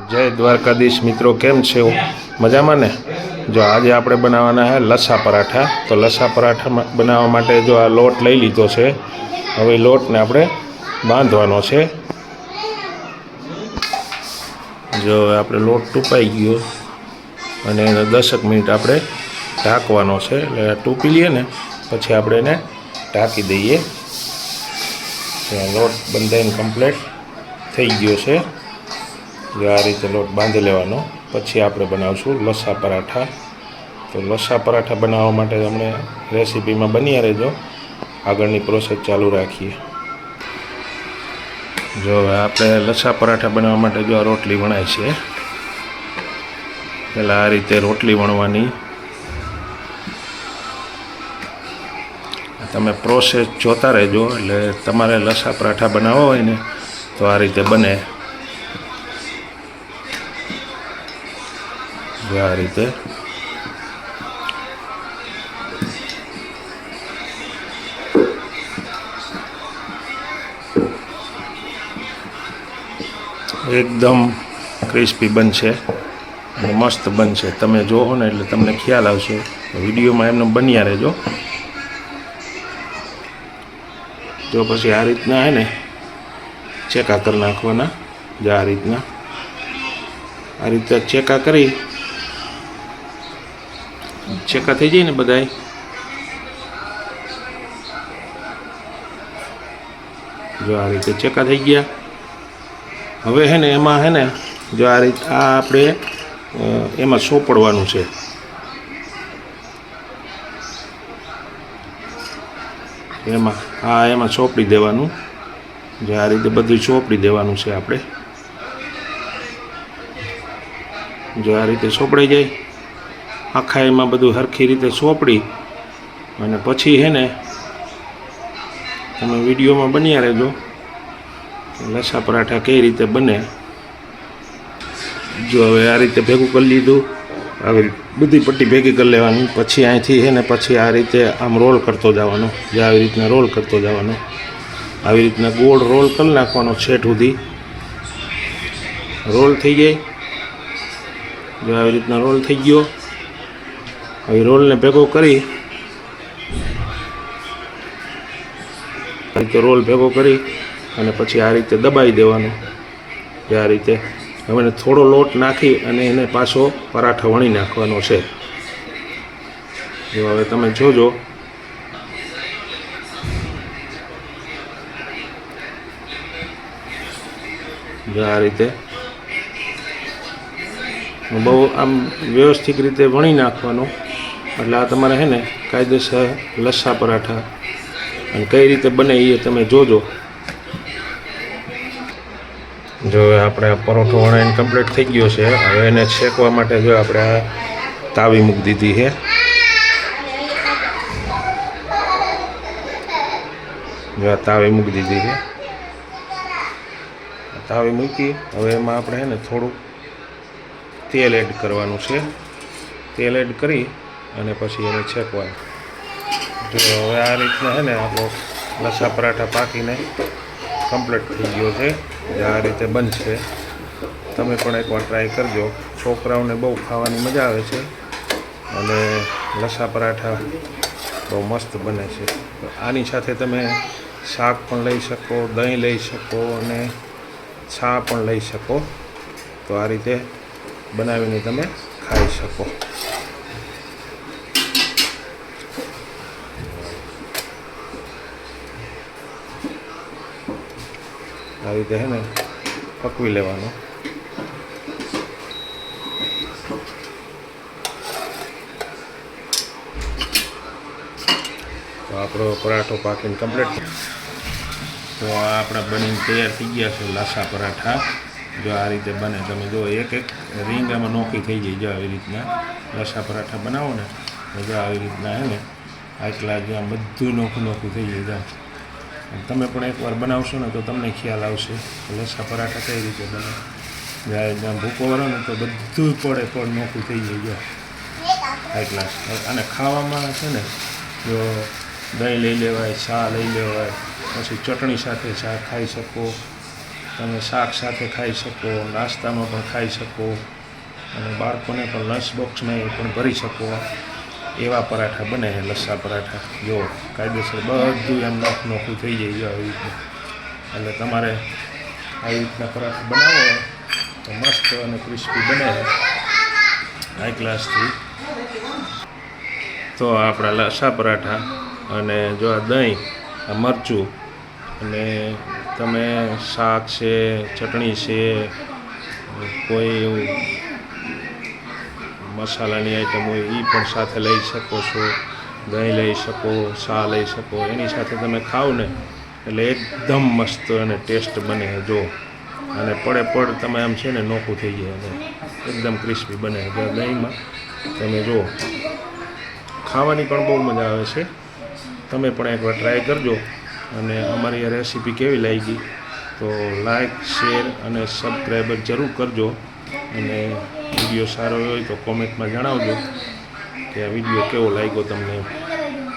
જય દ્વારકાધીશ મિત્રો, કેમ છે? મજામાં ને? જો આજે આપણે બનાવવાના છે લસા પરાઠા. તો લસા પરાઠા બનાવવા માટે જો આ લોટ લઈ લીધો છે. હવે લોટને આપણે બાંધવાનો છે. જો આપણે લોટ ટૂંપાઈ ગયો અને એને 10 મિનિટ આપણે ઢાંકવાનો છે. એટલે ટૂંપી લઈએ ને પછી આપણે એને ઢાંકી દઈએ. લોટ બંધાઈને કમ્પ્લીટ થઈ ગયો છે. જો આ રીતે લોટ બાંધી લેવાનો. પછી આપણે બનાવશું લસા પરાઠા. તો લસા પરાઠા બનાવવા માટે અમને રેસીપીમાં બન્યા રહેજો. આગળની પ્રોસેસ ચાલુ રાખીએ. જો આપણે લસા પરાઠા બનાવવા માટે જો આ રોટલી વણાય છે. પહેલાં આ રીતે રોટલી વણવાની. તમે પ્રોસેસ જોતા રહેજો. એટલે તમારે લસા પરાઠા બનાવવા હોય ને તો આ રીતે બને. જો આ રીતે એકદમ ક્રિસ્પી બનશે અને મસ્ત બનશે. તમે જોવો ને એટલે તમને ખ્યાલ આવશે. વિડીયોમાં એમને બન્યા રહેજો. જો પછી આ રીતના હે ને ચેકા કરી નાખવાના. જો આ રીતના આ રીતે ચેકા કરી ચેકા થઈ જાય ને બધાય. જો આ રીતે ચેકા થઈ ગયા. હવે હે ને એમાં હે ને જો આ રીતે આ આપણે એમાં સોપડવાનું છે. એમાં ચોપડી દેવાનું. જો આ રીતે બધું ચોપડી દેવાનું છે આપણે. જો આ રીતે ચોપડાઈ જાય આખા એમાં બધું સરખી રીતે ચોપડી અને પછી હે ને તમે વિડીયોમાં બન્યા રહેજો. લસા પરાઠા કઈ રીતે બને. જો હવે આ રીતે ભેગું કરી લીધું. આવી બધી પટ્ટી ભેગી કરી લેવાની. પછી અહીંથી હે ને પછી આ રીતે આમ રોલ કરતો જવાનો. જે આવી રીતના રોલ કરતો જવાનો. આવી રીતના ગોળ રોલ કરી નાખવાનો છેટ સુધી. રોલ થઈ જાય. જો આવી રીતના રોલ થઈ ગયો. હવે રોલને ભેગો કરી રોલ ભેગો કરી અને પછી આ રીતે દબાવી દેવાનું. આ રીતે હવે થોડો લોટ નાખી અને એને પાછો પરાઠા વણી નાખવાનો છે. જો હવે તમે જોજો. જો આ રીતે બહુ આમ વ્યવસ્થિત રીતે વણી નાખવાનો. એટલે આ તમારે હે ને કાયદેસર લસા પરાઠા અને કઈ રીતે બને એ તમે જોજો. જો આપણે આ પરોઠો વણાઈને કમ્પ્લીટ થઈ ગયો છે. હવે એને શેકવા માટે જો આપણે આ તાવી મૂકી દીધી છે. જો આ તાવી મૂકી દીધી છે. તાવી મૂકી હવે એમાં આપણે હે ને થોડુંક તેલ એડ કરવાનું છે. તેલ એડ કરી અને પછી એને શેકવાનું. જો હવે આ રીતના હે ને આપણો લસા પરાઠા પાકીને કમ્પ્લીટ થઈ ગયો છે. આ રીતે બનશે. તમે પણ એકવાર ટ્રાય કરજો. છોકરાઓને બહુ ખાવાની મજા આવે છે અને લસા પરાઠા બહુ મસ્ત બને છે. આની સાથે તમે શાક પણ લઈ શકો, દહીં લઈ શકો અને છા પણ લઈ શકો. તો આ રીતે બનાવીને તમે ખાઈ શકો. આ રીતે હે ને પકવી લેવાનું. તો આપણો પરાઠો પાકીને કમ્પ્લીટ. તો આ આપણા બનીને તૈયાર થઈ ગયા છે લસા પરાઠા. જો આ રીતે બને. તમે જો એક એક રીંગ આમાં નોખી થઈ જાય. જો આવી રીતના લસા પરાઠા બનાવો ને તો જો આવી રીતના હે ને આટલા જો આમ બધું નોખું નોખું થઈ જાય. તમે પણ એકવાર બનાવશો ને તો તમને ખ્યાલ આવશે લસા પરાઠા કઈ રીતે બને. જ્યારે ભૂકો વળો ને તો બધું પણ નોખું થઈ જાય. આટલા અને ખાવામાં છે ને જો દહીં લઈ લેવાય, ચા લઈ લેવાય, પછી ચટણી સાથે ચા ખાઈ શકો. તમે શાક સાથે ખાઈ શકો, નાસ્તામાં પણ ખાઈ શકો અને બાળકોને પણ લંચ બોક્સમાં એ પણ ભરી શકો એવા પરાઠા બને છે, લસ્સા પરાઠા. જો કાયદેસર બધું એમ નોખું થઈ જાય આવી રીતના. એટલે તમારે આવી રીતના પરાઠા બનાવો હોય તો મસ્ત અને ક્રિસ્પી બને છે હાઈ ક્લાસથી. તો આપણા લસ્સા પરાઠા અને જો આ દહીં, આ મરચું અને તમે શાક છે, ચટણી છે, કોઈ એવું મસાલાની આઈટમ હોય એ પણ સાથે લઈ શકો છો. દહીં લઈ શકો, શા લઈ શકો, એની સાથે તમે ખાઓ ને એટલે એકદમ મસ્ત અને ટેસ્ટ બને છે. જો અને પડે તમે આમ છે ને નોખું થઈ જાય અને એકદમ ક્રિસ્પી બને છે દહીંમાં. તમે જુઓ ખાવાની પણ બહુ મજા આવે છે. તમે પણ એકવાર ટ્રાય કરજો અને અમારી આ રેસીપી કેવી લાગી તો લાઈક, શેર અને સબસ્ક્રાઈબર જરૂર કરજો. અને વિડીયો સારો હોય તો કોમેન્ટમાં જણાવજો કે આ વિડીયો કેવો લાગ્યો તમને.